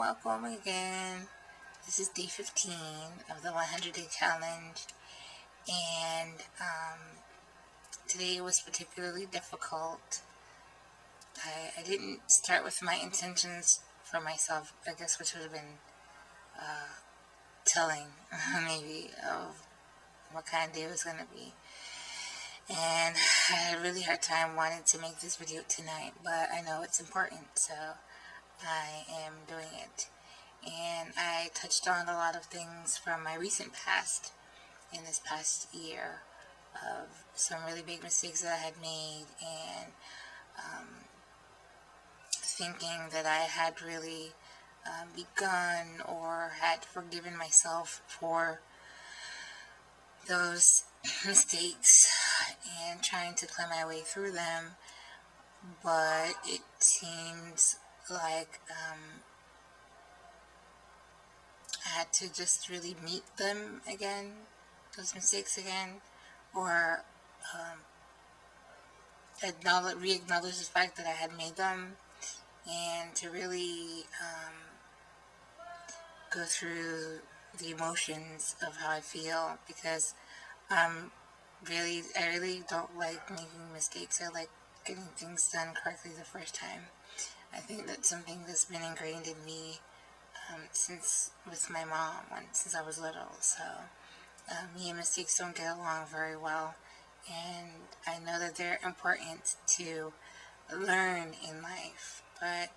welcome again. This is day 15 of the 100-day challenge, and today was particularly difficult. I didn't start with my intentions for myself, I guess, which would have been telling, maybe, of what kind of day it was going to be. And I had a really hard time wanting to make this video tonight, but I know it's important, so I am doing it. And I touched on a lot of things from my recent past in this past year of some really big mistakes that I had made, and thinking that I had really begun or had forgiven myself for those mistakes and trying to climb my way through them. But it seems like I had to just really meet them again, those mistakes again, or re-acknowledge the fact that I had made them, and to really go through the emotions of how I feel, because I really don't like making mistakes. I like getting things done correctly the first time. I think that's something that's been ingrained in me since with my mom since I was little. So me and mistakes don't get along very well, and I know that they're important to learn in life, but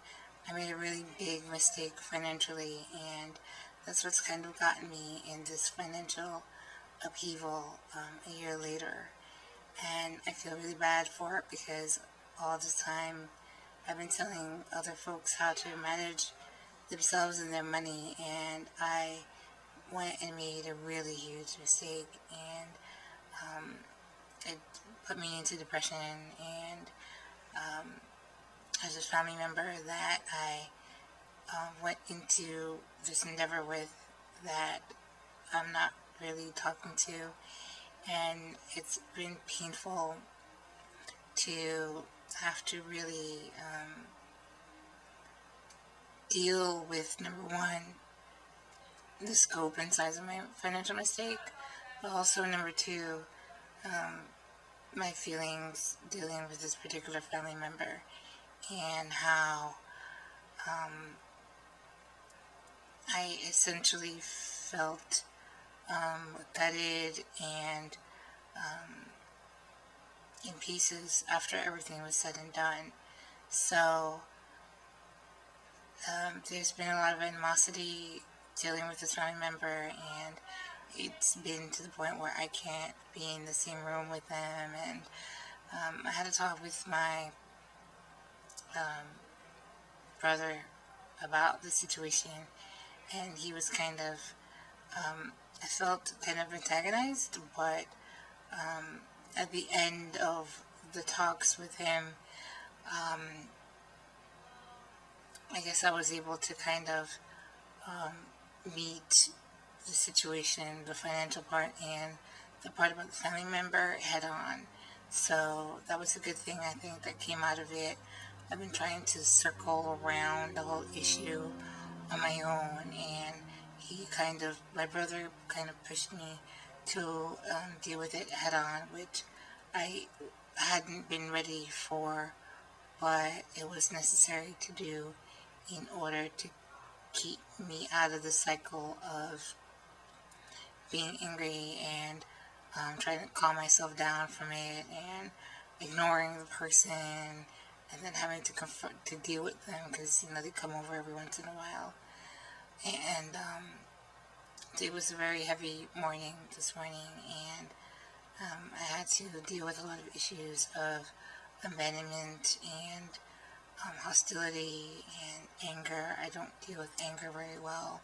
I made a really big mistake financially, and that's what's kind of gotten me in this financial upheaval a year later. And I feel really bad for it, because all this time I've been telling other folks how to manage themselves and their money, and I went and made a really huge mistake, and it put me into depression. And as a family member that I went into this endeavor with, that I'm not really talking to, and it's been painful to have to really deal with, number one, the scope and size of my financial mistake, but also, number two, my feelings dealing with this particular family member, and how I essentially felt gutted and in pieces after everything was said and done. So there's been a lot of animosity dealing with this family member, and it's been to the point where I can't be in the same room with them. And I had a talk with my brother about the situation, and he was kind of, I felt kind of antagonized, but at the end of the talks with him, I guess I was able to kind of meet the situation, the financial part, and the part about the family member head on. So that was a good thing, I think, that came out of it. I've been trying to circle around the whole issue on my own, and my brother kind of pushed me to deal with it head on, which I hadn't been ready for, but it was necessary to do in order to keep me out of the cycle of being angry and trying to calm myself down from it, and ignoring the person, and then having to deal with them, because they come over every once in a while. And it was a very heavy morning this morning, and I had to deal with a lot of issues of abandonment and hostility and anger. I don't deal with anger very well.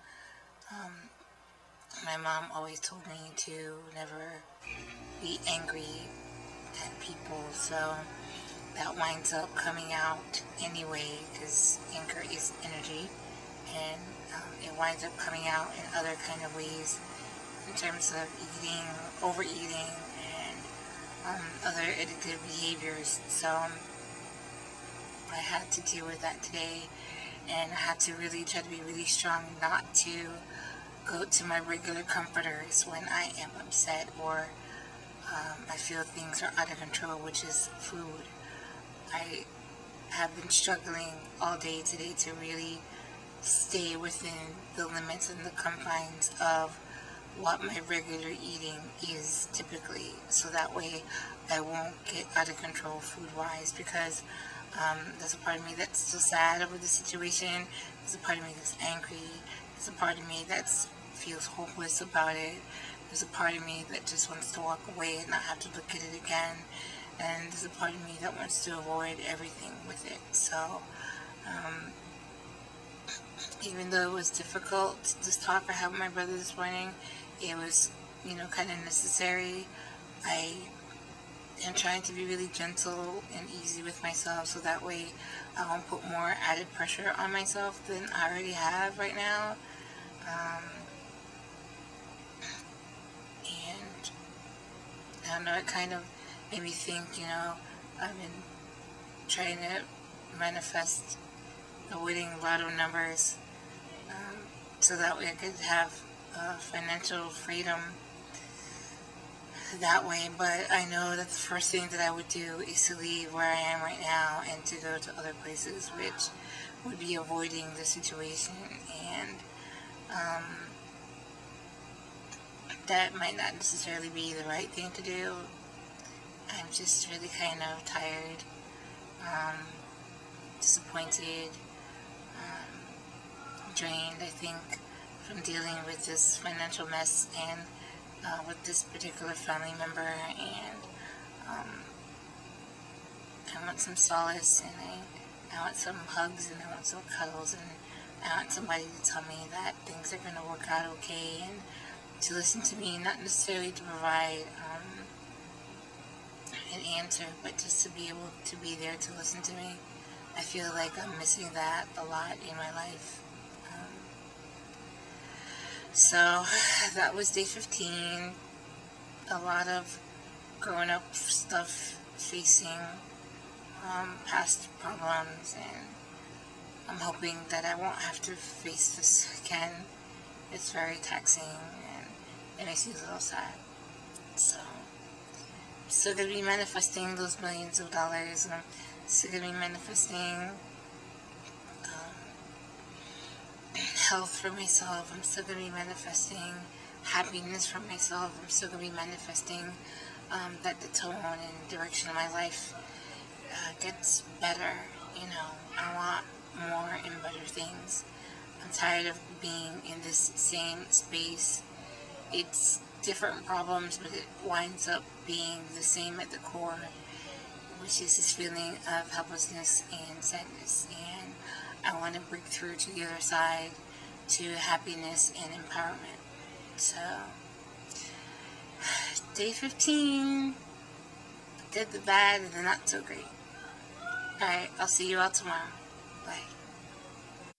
My mom always told me to never be angry at people, so that winds up coming out anyway, because anger is energy, and it winds up coming out in other kind of ways, in terms of eating, overeating, and other addictive behaviors. So I had to deal with that today, and I had to really try to be really strong not to go to my regular comforters when I am upset or I feel things are out of control, which is food. I have been struggling all day today to really stay within the limits and the confines of what my regular eating is typically, so that way I won't get out of control food wise, because there's a part of me that's still sad over the situation, there's a part of me that's angry, there's a part of me that feels hopeless about it, there's a part of me that just wants to walk away and not have to look at it again, and there's a part of me that wants to avoid everything with it. So even though it was difficult, this talk I had with my brother this morning, it was, kind of necessary. I am trying to be really gentle and easy with myself, so that way I won't put more added pressure on myself than I already have right now. And I don't know, it kind of made me think, I've been trying to manifest the winning lotto numbers, so that way I could have financial freedom that way. But I know that the first thing that I would do is to leave where I am right now and to go to other places, which would be avoiding the situation, and that might not necessarily be the right thing to do. I'm just really kind of tired, disappointed, drained, I think, from dealing with this financial mess and with this particular family member, and I want some solace, and I want some hugs, and I want some cuddles, and I want somebody to tell me that things are going to work out okay, and to listen to me, not necessarily to provide an answer, but just to be able to be there to listen to me. I feel like I'm missing that a lot in my life. So that was day 15. A lot of growing up stuff, facing past problems, and I'm hoping that I won't have to face this again. It's very taxing, and it makes me a little sad. So I'm still going to be manifesting those millions of dollars, and I'm still going to be manifesting health for myself. I'm still going to be manifesting happiness for myself. I'm still going to be manifesting that the tone and direction of my life gets better. I want more and better things. I'm tired of being in this same space. It's different problems, but it winds up being the same at the core, which is this feeling of helplessness and sadness. And I want to break through to the other side, to happiness and empowerment. So, day 15, the good, the bad, and the not so great. Alright, I'll see you all tomorrow. Bye.